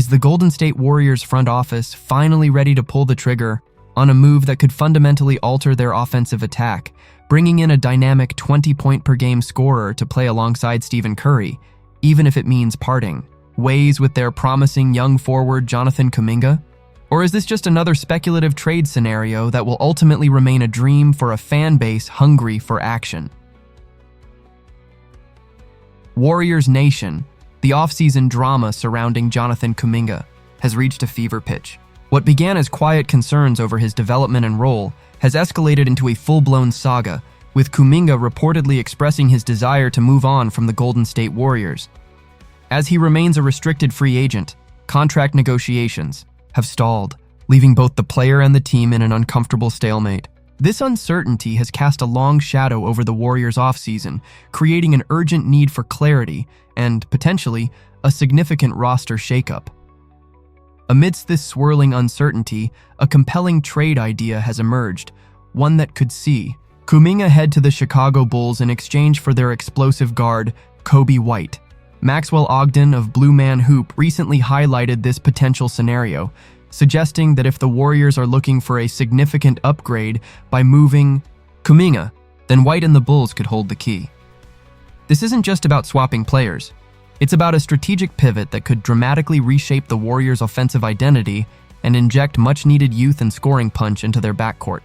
the Golden State Warriors front office finally ready to pull the trigger on a move that could fundamentally alter their offensive attack, bringing in a dynamic 20-point-per-game scorer to play alongside Stephen Curry, even if it means parting ways with their promising young forward Jonathan Kuminga? Or is this just another speculative trade scenario that will ultimately remain a dream for a fan base hungry for action? Warriors Nation, the offseason drama surrounding Jonathan Kuminga has reached a fever pitch. What began as quiet concerns over his development and role has escalated into a full-blown saga, with Kuminga reportedly expressing his desire to move on from the Golden State Warriors. As he remains a restricted free agent, contract negotiations have stalled, leaving both the player and the team in an uncomfortable stalemate. This uncertainty has cast a long shadow over the Warriors' offseason, creating an urgent need for clarity and, potentially, a significant roster shakeup. Amidst this swirling uncertainty, a compelling trade idea has emerged, one that could see Kuminga head to the Chicago Bulls in exchange for their explosive guard, Coby White. Maxwell Ogden of Blue Man Hoop recently highlighted this potential scenario, suggesting that if the Warriors are looking for a significant upgrade by moving Kuminga, then White and the Bulls could hold the key. This isn't just about swapping players. It's about a strategic pivot that could dramatically reshape the Warriors' offensive identity and inject much-needed youth and scoring punch into their backcourt.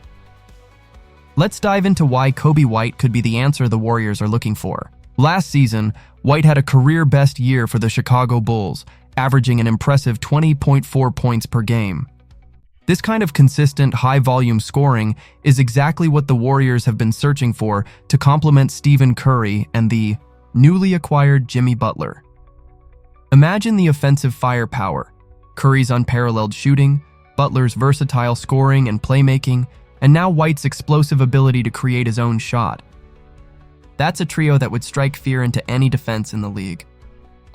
Let's dive into why Coby White could be the answer the Warriors are looking for. Last season, White had a career-best year for the Chicago Bulls, averaging an impressive 20.4 points per game. This kind of consistent, high-volume scoring is exactly what the Warriors have been searching for to complement Stephen Curry and the newly acquired Jimmy Butler. Imagine the offensive firepower: Curry's unparalleled shooting, Butler's versatile scoring and playmaking, and now White's explosive ability to create his own shot. That's a trio that would strike fear into any defense in the league.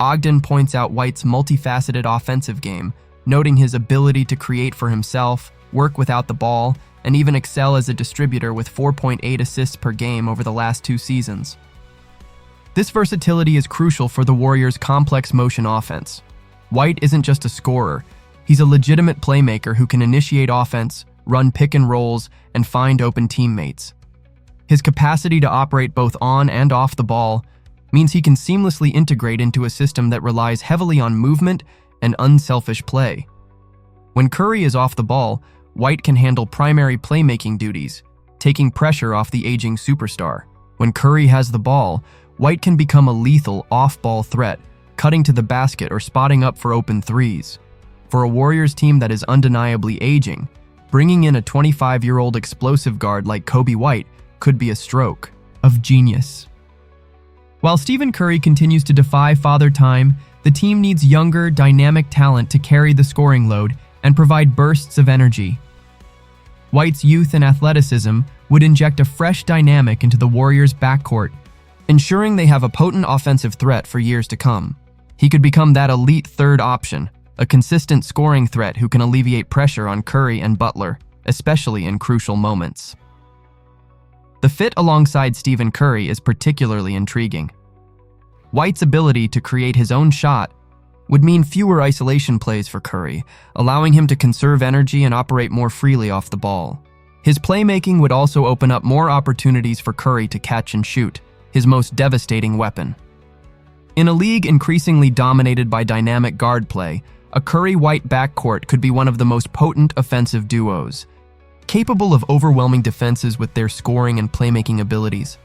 Ogden points out White's multifaceted offensive game, noting his ability to create for himself, work without the ball, and even excel as a distributor with 4.8 assists per game over the last 2 seasons. This versatility is crucial for the Warriors' complex motion offense. White isn't just a scorer, he's a legitimate playmaker who can initiate offense, run pick and rolls, and find open teammates. His capacity to operate both on and off the ball means he can seamlessly integrate into a system that relies heavily on movement and unselfish play. When Curry is off the ball, White can handle primary playmaking duties, taking pressure off the aging superstar. When Curry has the ball, White can become a lethal off-ball threat, cutting to the basket or spotting up for open threes. For a Warriors team that is undeniably aging, bringing in a 25-year-old explosive guard like Coby White could be a stroke of genius. While Stephen Curry continues to defy Father Time, the team needs younger, dynamic talent to carry the scoring load and provide bursts of energy. White's youth and athleticism would inject a fresh dynamic into the Warriors' backcourt, ensuring they have a potent offensive threat for years to come. He could become that elite third option, a consistent scoring threat who can alleviate pressure on Curry and Butler, especially in crucial moments. The fit alongside Stephen Curry is particularly intriguing. White's ability to create his own shot would mean fewer isolation plays for Curry, allowing him to conserve energy and operate more freely off the ball. His playmaking would also open up more opportunities for Curry to catch and shoot, his most devastating weapon. In a league increasingly dominated by dynamic guard play, a Curry-White backcourt could be one of the most potent offensive duos, capable of overwhelming defenses with their scoring and playmaking abilities.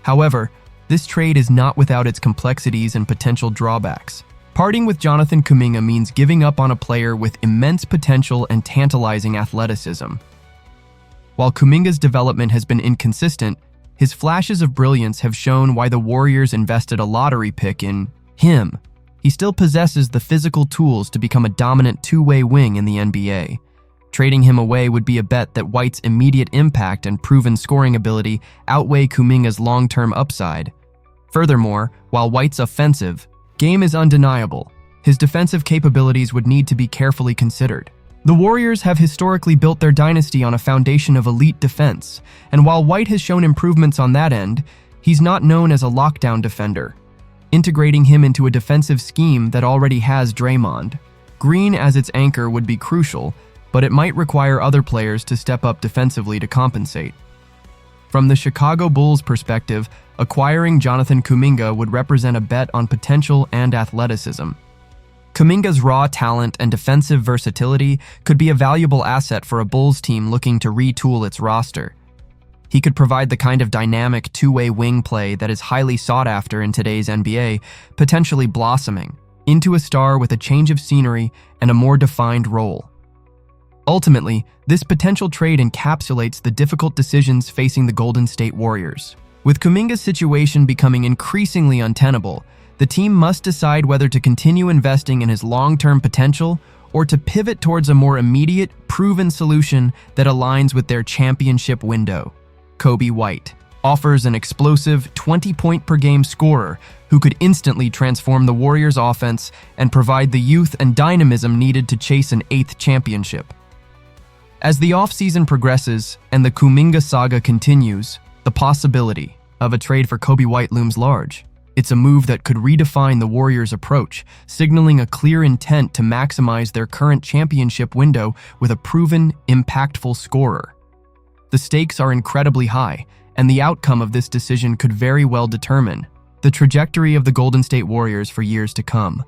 However, this trade is not without its complexities and potential drawbacks. Parting with Jonathan Kuminga means giving up on a player with immense potential and tantalizing athleticism. While Kuminga's development has been inconsistent, his flashes of brilliance have shown why the Warriors invested a lottery pick in him. He still possesses the physical tools to become a dominant two-way wing in the NBA. Trading him away would be a bet that White's immediate impact and proven scoring ability outweigh Kuminga's long-term upside. Furthermore, while White's offensive game is undeniable, his defensive capabilities would need to be carefully considered. The Warriors have historically built their dynasty on a foundation of elite defense, and while White has shown improvements on that end, he's not known as a lockdown defender. Integrating him into a defensive scheme that already has Draymond, Green as its anchor would be crucial, but it might require other players to step up defensively to compensate. From the Chicago Bulls' perspective, acquiring Jonathan Kuminga would represent a bet on potential and athleticism. Kuminga's raw talent and defensive versatility could be a valuable asset for a Bulls team looking to retool its roster. He could provide the kind of dynamic two-way wing play that is highly sought after in today's NBA, potentially blossoming into a star with a change of scenery and a more defined role. Ultimately, this potential trade encapsulates the difficult decisions facing the Golden State Warriors. With Kuminga's situation becoming increasingly untenable, the team must decide whether to continue investing in his long-term potential or to pivot towards a more immediate, proven solution that aligns with their championship window. Coby White offers an explosive 20-point-per-game scorer who could instantly transform the Warriors' offense and provide the youth and dynamism needed to chase an 8th championship. As the offseason progresses and the Kuminga saga continues, the possibility of a trade for Coby White looms large. It's a move that could redefine the Warriors' approach, signaling a clear intent to maximize their current championship window with a proven, impactful scorer. The stakes are incredibly high, and the outcome of this decision could very well determine the trajectory of the Golden State Warriors for years to come.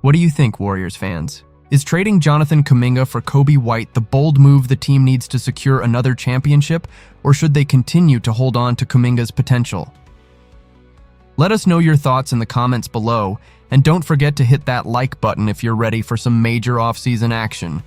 What do you think, Warriors fans? Is trading Jonathan Kuminga for Coby White the bold move the team needs to secure another championship, or should they continue to hold on to Kuminga's potential? Let us know your thoughts in the comments below, and don't forget to hit that like button if you're ready for some major offseason action.